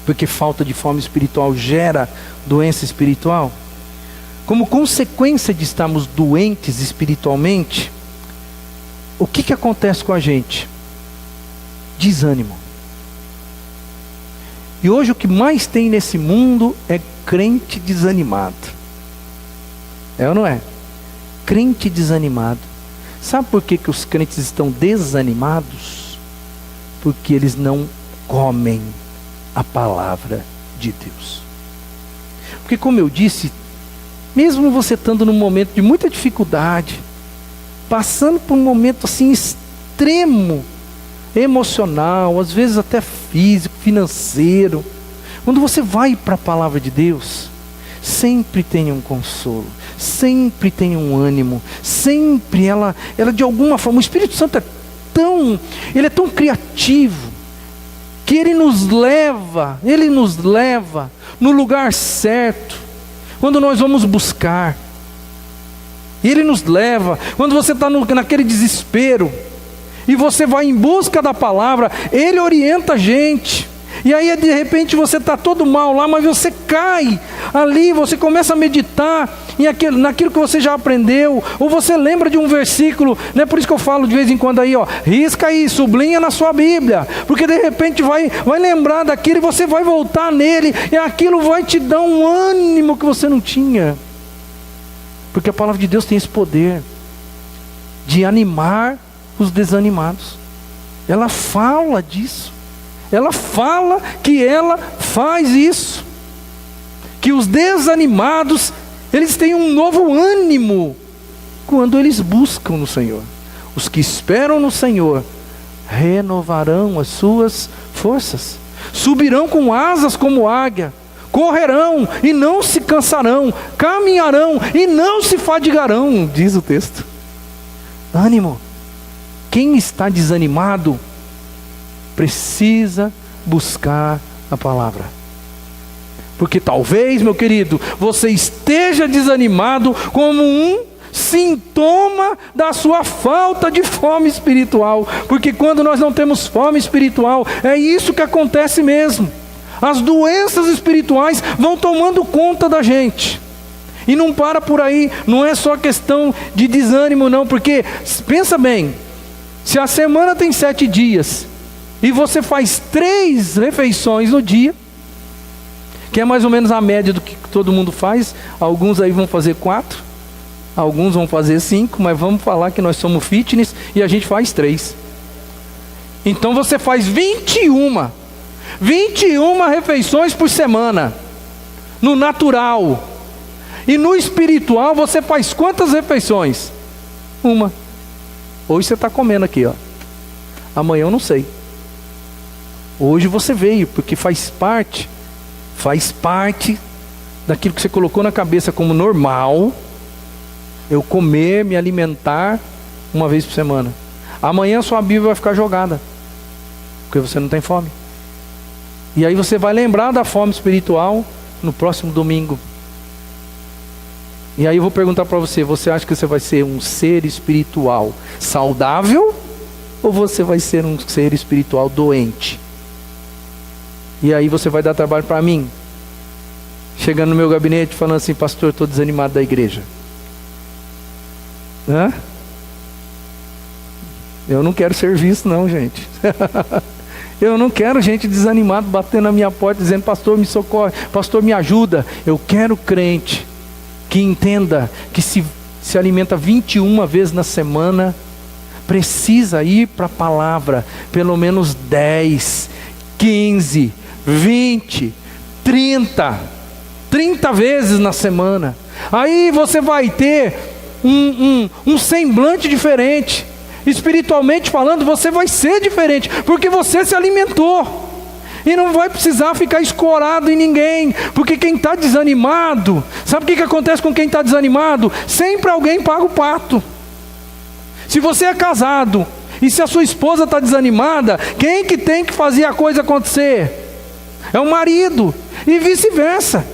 porque falta de fome espiritual gera doença espiritual. Como consequência de estarmos doentes espiritualmente, o que acontece com a gente? Desânimo. E hoje o que mais tem nesse mundo é crente desanimado. É ou não é? Crente desanimado. Sabe por que os crentes estão desanimados? Porque eles não comem a palavra de Deus. Porque, como eu disse, mesmo você estando num momento de muita dificuldade, passando por um momento assim extremo, emocional, às vezes até físico, financeiro, quando você vai para a palavra de Deus, sempre tem um consolo, sempre tem um ânimo, sempre ela de alguma forma, o Espírito Santo ele é tão criativo, que ele nos leva no lugar certo, quando nós vamos buscar. Ele nos leva, quando você está naquele desespero, e você vai em busca da palavra, Ele orienta a gente. E aí de repente você está todo mal lá, mas você cai ali, você começa a meditar naquilo que você já aprendeu, ou você lembra de um versículo, né? Por isso que eu falo de vez em quando aí, risca aí, sublinha na sua Bíblia, porque de repente vai lembrar daquilo e você vai voltar nele, e aquilo vai te dar um ânimo que você não tinha, porque a palavra de Deus tem esse poder de animar os desanimados. Ela fala disso. Ela fala que ela faz isso. Que os desanimados, eles têm um novo ânimo quando eles buscam no Senhor. Os que esperam no Senhor renovarão as suas forças. Subirão com asas como águia. Correrão e não se cansarão. Caminharão e não se fadigarão, diz o texto. Ânimo. Quem está desanimado precisa buscar a palavra. Porque talvez, meu querido, você esteja desanimado como um sintoma da sua falta de fome espiritual. Porque quando nós não temos fome espiritual, é isso que acontece mesmo. As doenças espirituais vão tomando conta da gente. E não para por aí, não é só questão de desânimo não, porque pensa bem, se a semana tem 7 dias, e você faz 3 refeições no dia, que é mais ou menos a média do que todo mundo faz, alguns aí vão fazer 4, alguns vão fazer 5, mas vamos falar que nós somos fitness, e a gente faz 3. Então você faz 21 refeições por semana, no natural. E no espiritual você faz quantas refeições? 1. Hoje você está comendo aqui, amanhã eu não sei. Hoje você veio, porque faz parte daquilo que você colocou na cabeça como normal, eu comer, me alimentar 1 vez por semana. Amanhã sua Bíblia vai ficar jogada, porque você não tem fome. E aí você vai lembrar da fome espiritual no próximo domingo. E aí eu vou perguntar para você, você acha que você vai ser um ser espiritual saudável, ou você vai ser um ser espiritual doente? E aí você vai dar trabalho para mim, chegando no meu gabinete falando assim, pastor, estou desanimado da igreja. Eu não quero serviço não, gente. Eu não quero gente desanimada batendo na minha porta dizendo, pastor, me socorre, pastor, me ajuda. Eu quero crente que entenda que se alimenta 21 vezes na semana, precisa ir para a palavra pelo menos 10, 15, 20, 30 vezes na semana. Aí você vai ter um semblante diferente. Espiritualmente falando, você vai ser diferente, porque você se alimentou. E não vai precisar ficar escorado em ninguém, porque quem está desanimado, sabe o que acontece com quem está desanimado? Sempre alguém paga o pato. Se você é casado, e se a sua esposa está desanimada, quem que tem que fazer a coisa acontecer? É o marido, e vice-versa.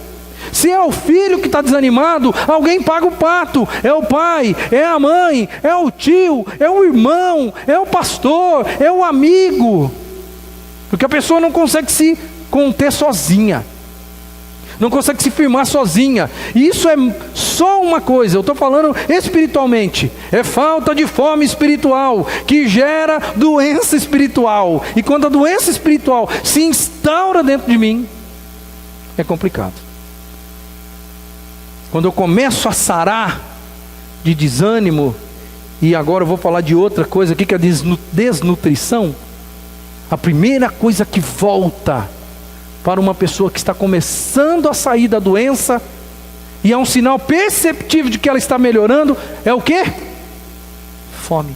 Se é o filho que está desanimado, alguém paga o pato. É o pai, é a mãe, é o tio, é o irmão, é o pastor, é o amigo. Porque a pessoa não consegue se conter sozinha, não consegue se firmar sozinha. E isso é só uma coisa, eu estou falando espiritualmente. É falta de fome espiritual que gera doença espiritual. E quando a doença espiritual se instaura dentro de mim, é complicado. Quando eu começo a sarar de desânimo, e agora eu vou falar de outra coisa aqui, que é a desnutrição. A primeira coisa que volta para uma pessoa que está começando a sair da doença, e é um sinal perceptível de que ela está melhorando, é o quê? Fome.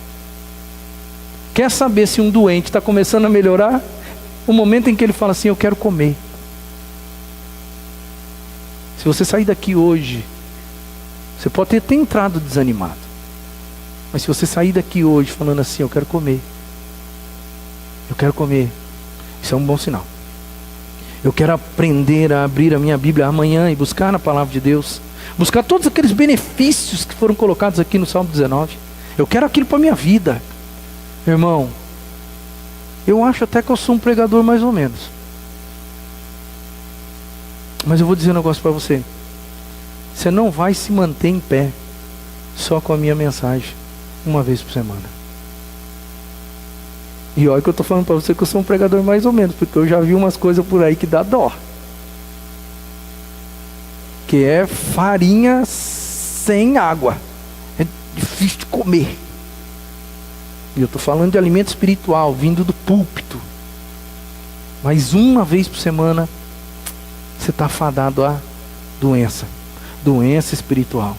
Quer saber se um doente está começando a melhorar? O momento em que ele fala assim: eu quero comer. Se você sair daqui hoje, você pode ter entrado desanimado, mas se você sair daqui hoje falando assim: eu quero comer, eu quero comer, isso é um bom sinal. Eu quero aprender a abrir a minha Bíblia amanhã e buscar na palavra de Deus, buscar todos aqueles benefícios que foram colocados aqui no Salmo 19. Eu quero aquilo para a minha vida. Irmão, eu acho até que eu sou um pregador mais ou menos, mas eu vou dizer um negócio para você. Você não vai se manter em pé só com a minha mensagem uma vez por semana. E olha que eu estou falando para você que eu sou um pregador mais ou menos, porque eu já vi umas coisas por aí que dá dó, que é farinha sem água, é difícil de comer. E eu estou falando de alimento espiritual, vindo do púlpito. Mas uma vez por semana você está fadado a doença espiritual.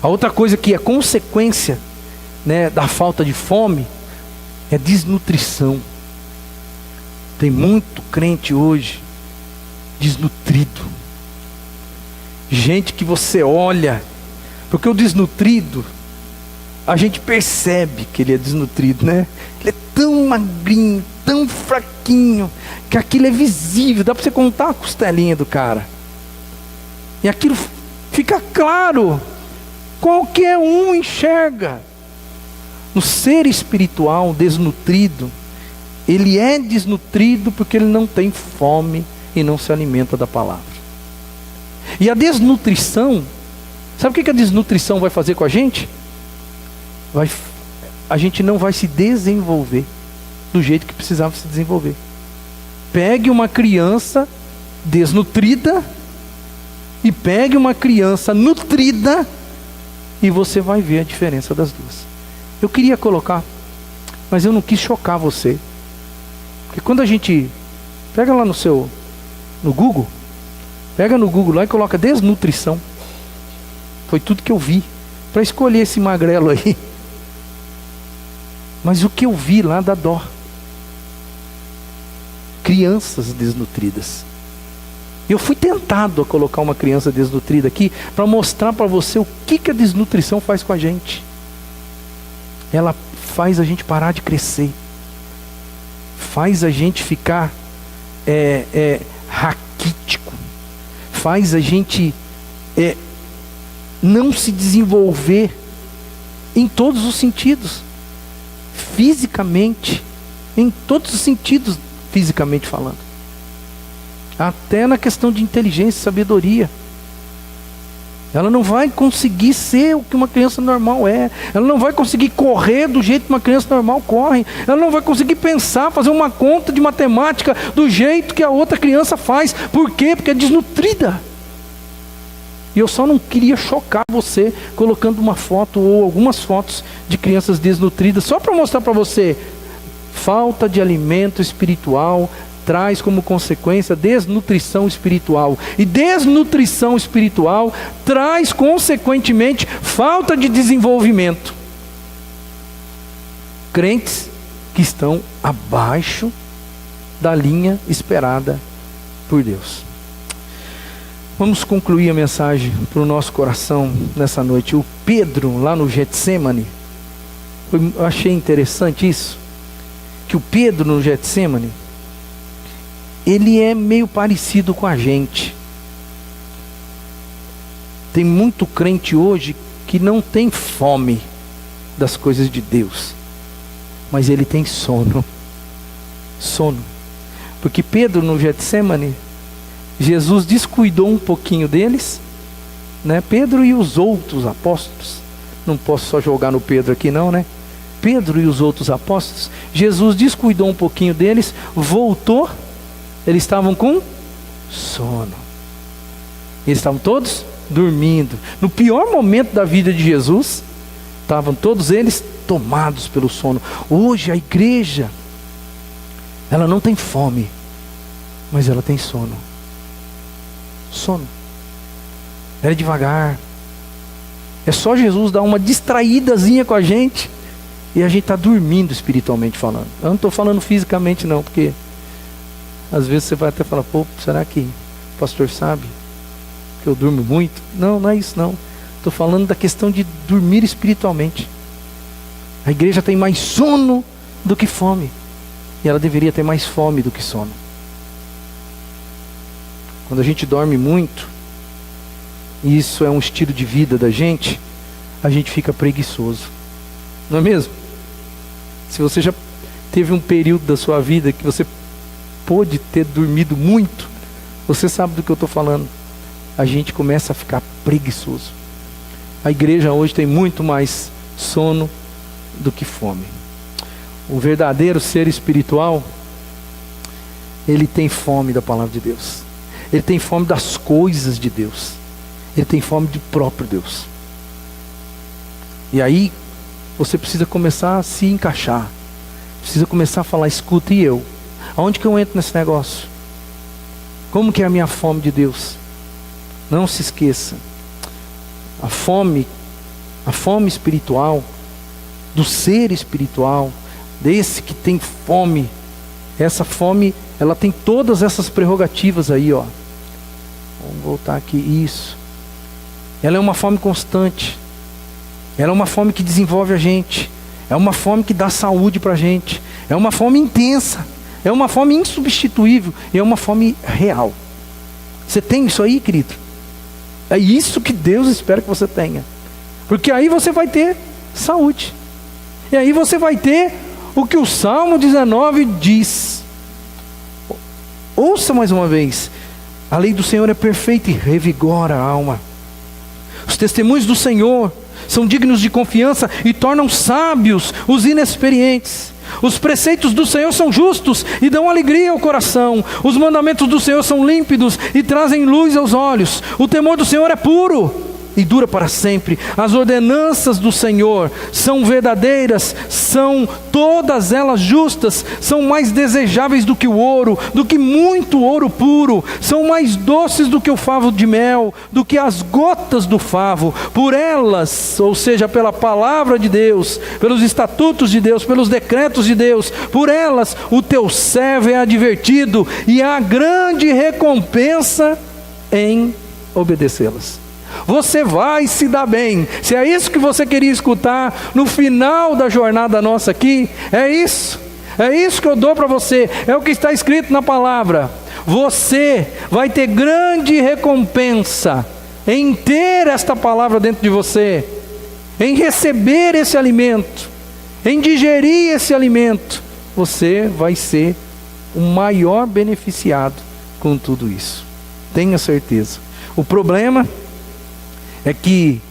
A outra coisa que é consequência, né, da falta de fome é desnutrição. Tem muito crente hoje desnutrido, gente que você olha, porque o desnutrido, a gente percebe que ele é desnutrido, né? Ele é tão magrinho, tão fraquinho, que aquilo é visível, dá para você contar a costelinha do cara, e aquilo fica claro, qualquer um enxerga. No ser espiritual desnutrido, ele é desnutrido porque ele não tem fome e não se alimenta da palavra. E a desnutrição, sabe o que a desnutrição vai fazer com a gente? A gente não vai se desenvolver do jeito que precisava se desenvolver. Pegue uma criança desnutrida e pegue uma criança nutrida, e você vai ver a diferença das duas. Eu queria colocar, mas eu não quis chocar você, porque quando a gente pega lá no Google, pega no Google lá e coloca desnutrição, foi tudo que eu vi para escolher esse magrelo aí. Mas o que eu vi lá dá dó. Crianças desnutridas. Eu fui tentado a colocar uma criança desnutrida aqui para mostrar para você o que a desnutrição faz com a gente. Ela faz a gente parar de crescer, faz a gente ficar raquítico, faz a gente não se desenvolver em todos os sentidos, fisicamente, em todos os sentidos, fisicamente falando, até na questão de inteligência e sabedoria. Ela não vai conseguir ser o que uma criança normal é. Ela não vai conseguir correr do jeito que uma criança normal corre. Ela não vai conseguir pensar, fazer uma conta de matemática do jeito que a outra criança faz. Por quê? Porque é desnutrida. E eu só não queria chocar você colocando uma foto ou algumas fotos de crianças desnutridas, só para mostrar para você, falta de alimento espiritual traz como consequência desnutrição espiritual. E desnutrição espiritual traz consequentemente falta de desenvolvimento. Crentes que estão abaixo da linha esperada por Deus. Vamos concluir a mensagem para o nosso coração nessa noite. O Pedro lá no Getsemane, eu achei interessante isso, que o Pedro no Getsemane, ele é meio parecido com a gente. Tem muito crente hoje que não tem fome das coisas de Deus, mas ele tem sono. Sono. Porque Pedro no Getsêmani, Jesus descuidou um pouquinho deles, né? Pedro e os outros apóstolos, não posso só jogar no Pedro aqui não, né? Pedro e os outros apóstolos, Jesus descuidou um pouquinho deles, voltou, eles estavam com sono. Eles estavam todos dormindo. No pior momento da vida de Jesus, estavam todos eles tomados pelo sono. Hoje a igreja, ela não tem fome, mas ela tem sono. Sono. Ela é devagar. É só Jesus dar uma distraídazinha com a gente e a gente está dormindo espiritualmente falando. Eu não estou falando fisicamente não, porque às vezes você vai até falar, pô, será que o pastor sabe que eu durmo muito? Não, não é isso não. Estou falando da questão de dormir espiritualmente. A igreja tem mais sono do que fome. E ela deveria ter mais fome do que sono. Quando a gente dorme muito, e isso é um estilo de vida da gente, a gente fica preguiçoso. Não é mesmo? Se você já teve um período da sua vida que você pôde ter dormido muito, você sabe do que eu estou falando. A gente começa a ficar preguiçoso. A igreja hoje tem muito mais sono do que fome. O verdadeiro ser espiritual, ele tem fome da palavra de Deus. Ele tem fome das coisas de Deus. Ele tem fome do próprio Deus. E aí, você precisa começar a se encaixar. Precisa começar a falar, escuta, e eu? Aonde que eu entro nesse negócio? Como que é a minha fome de Deus? Não se esqueça. A fome espiritual, do ser espiritual, desse que tem fome, essa fome, ela tem todas essas prerrogativas aí, ó. Vamos voltar aqui, isso. Ela é uma fome constante. Ela é uma fome que desenvolve a gente. É uma fome que dá saúde para a gente. É uma fome intensa. É uma fome insubstituível. E é uma fome real. Você tem isso aí, querido? É isso que Deus espera que você tenha. Porque aí você vai ter saúde. E aí você vai ter o que o Salmo 19 diz. Ouça mais uma vez. A lei do Senhor é perfeita e revigora a alma. Os testemunhos do Senhor são dignos de confiança e tornam sábios os inexperientes. Os preceitos do Senhor são justos e dão alegria ao coração. Os mandamentos do Senhor são límpidos e trazem luz aos olhos. O temor do Senhor é puro e dura para sempre. As ordenanças do Senhor são verdadeiras, são todas elas justas, são mais desejáveis do que o ouro, do que muito ouro puro, são mais doces do que o favo de mel, do que as gotas do favo. Por elas, ou seja, pela palavra de Deus, pelos estatutos de Deus, pelos decretos de Deus, por elas o teu servo é advertido, e há grande recompensa em obedecê-las. Você vai se dar bem. Se é isso que você queria escutar no final da jornada nossa aqui, é isso que eu dou para você, é o que está escrito na palavra. Você vai ter grande recompensa em ter esta palavra dentro de você, em receber esse alimento, em digerir esse alimento. Você vai ser o maior beneficiado com tudo isso, tenha certeza. O problema é que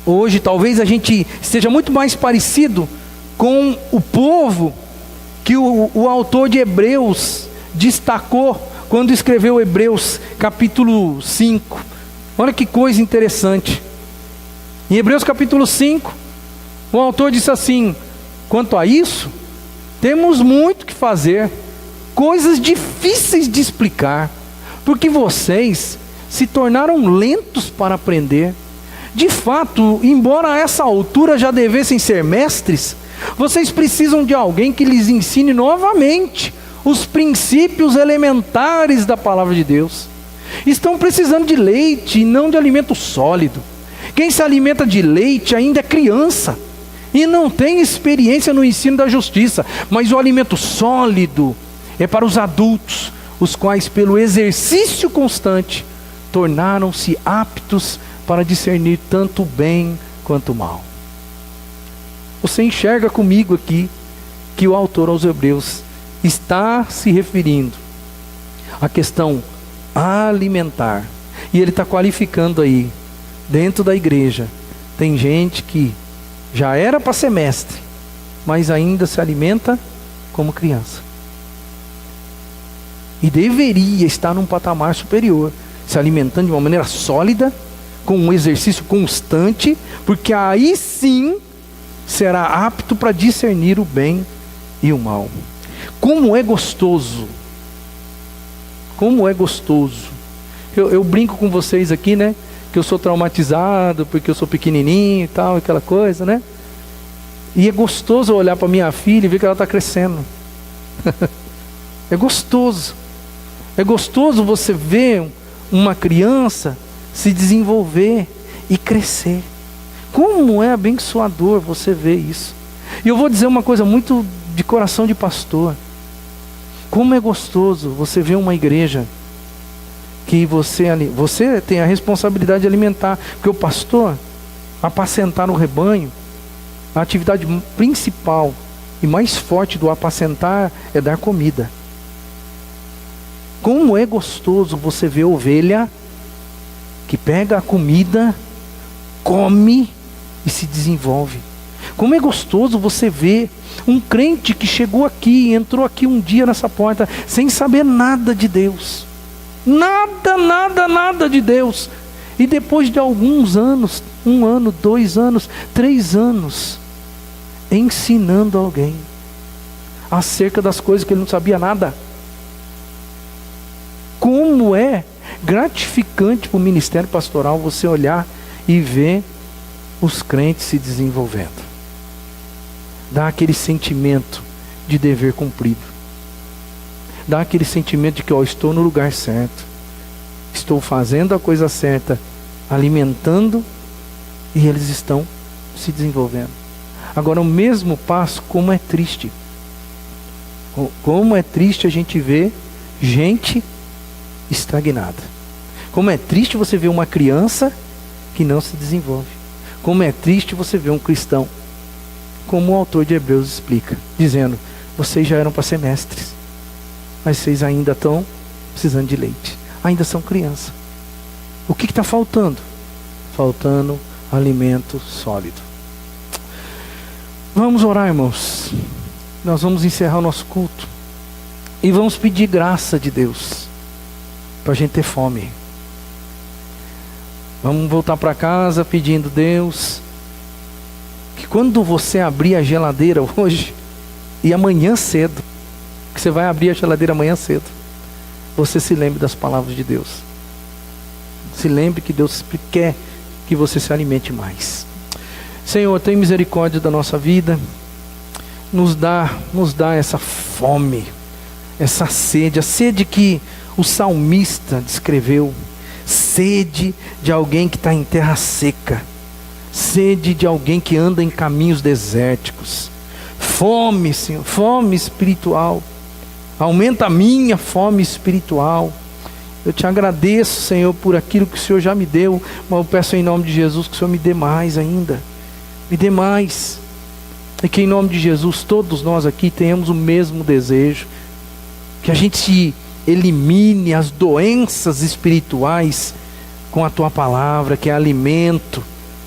hoje talvez a gente esteja muito mais parecido com o povo que o autor de Hebreus destacou quando escreveu Hebreus capítulo 5. Olha que coisa interessante. Em Hebreus capítulo 5, o autor disse assim: quanto a isso, temos muito que fazer, coisas difíceis de explicar, porque vocês se tornaram lentos para aprender. De fato, embora a essa altura já devessem ser mestres, vocês precisam de alguém que lhes ensine novamente os princípios elementares da palavra de Deus. Estão precisando de leite e não de alimento sólido. Quem se alimenta de leite ainda é criança e não tem experiência no ensino da justiça, mas o alimento sólido é para os adultos, os quais pelo exercício constante tornaram-se aptos para discernir tanto o bem quanto o mal. Você enxerga comigo aqui que o autor aos Hebreus está se referindo à questão alimentar. E ele está qualificando aí, dentro da igreja, tem gente que já era para ser mestre, mas ainda se alimenta como criança. E deveria estar num patamar superior, se alimentando de uma maneira sólida, com um exercício constante, porque aí sim será apto para discernir o bem e o mal. Como é gostoso! Como é gostoso! Eu brinco com vocês aqui, né? Que eu sou traumatizado, porque eu sou pequenininho e tal, aquela coisa, né? E é gostoso olhar para minha filha e ver que ela está crescendo. É gostoso. É gostoso você ver uma criança se desenvolver e crescer. Como é abençoador você ver isso. E eu vou dizer uma coisa muito de coração de pastor. Como é gostoso você ver uma igreja que você tem a responsabilidade de alimentar. Porque o pastor, apacentar o rebanho, a atividade principal e mais forte do apacentar é dar comida. Como é gostoso você ver ovelha que pega a comida, come e se desenvolve. Como é gostoso você ver um crente que chegou aqui, entrou aqui um dia nessa porta, sem saber nada de Deus. Nada de Deus. E depois de alguns anos, 1 ano, 2 anos, 3 anos, ensinando alguém acerca das coisas que ele não sabia nada. Como é gratificante para o ministério pastoral você olhar e ver os crentes se desenvolvendo. Dá aquele sentimento de dever cumprido. Dá aquele sentimento de que estou no lugar certo. Estou fazendo a coisa certa, alimentando, e eles estão se desenvolvendo. Agora, o mesmo passo, como é triste. Como é triste a gente ver gente estagnada. Como é triste você ver uma criança que não se desenvolve. Como é triste você ver um cristão, como o autor de Hebreus explica, dizendo: vocês já eram para ser mestres, mas vocês ainda estão precisando de leite, ainda são crianças. O que está faltando? Faltando alimento sólido. Vamos orar, irmãos. Nós vamos encerrar o nosso culto e vamos pedir graça de Deus para a gente ter fome. Vamos voltar para casa pedindo: Deus, que quando você abrir a geladeira hoje e amanhã cedo, que você vai abrir a geladeira amanhã cedo, você se lembre das palavras de Deus. Se lembre que Deus quer que você se alimente mais. Senhor, tem misericórdia da nossa vida. Nos dá essa fome, essa sede, a sede que o salmista descreveu. Sede de alguém que está em terra seca. Sede de alguém que anda em caminhos desérticos. Fome, Senhor, fome espiritual. Aumenta a minha fome espiritual. Eu te agradeço, Senhor, por aquilo que o Senhor já me deu, mas eu peço em nome de Jesus que o Senhor me dê mais ainda. Me dê mais. E que em nome de Jesus todos nós aqui tenhamos o mesmo desejo. Que a gente elimine as doenças espirituais com a Tua palavra, que é alimento.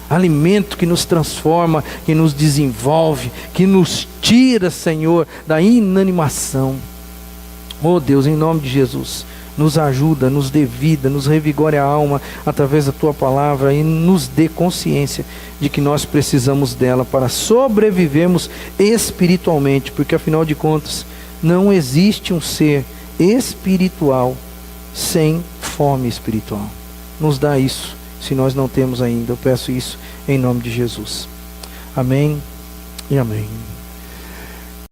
Alimento que nos transforma, que nos desenvolve, que nos tira, Senhor, da inanimação. Oh Deus, em nome de Jesus, nos ajuda, nos dê vida, nos revigore a alma através da Tua palavra e nos dê consciência de que nós precisamos dela para sobrevivermos espiritualmente, porque afinal de contas não existe um ser espiritual sem fome espiritual. Nos dá isso, se nós não temos ainda. Eu peço isso em nome de Jesus. Amém e amém.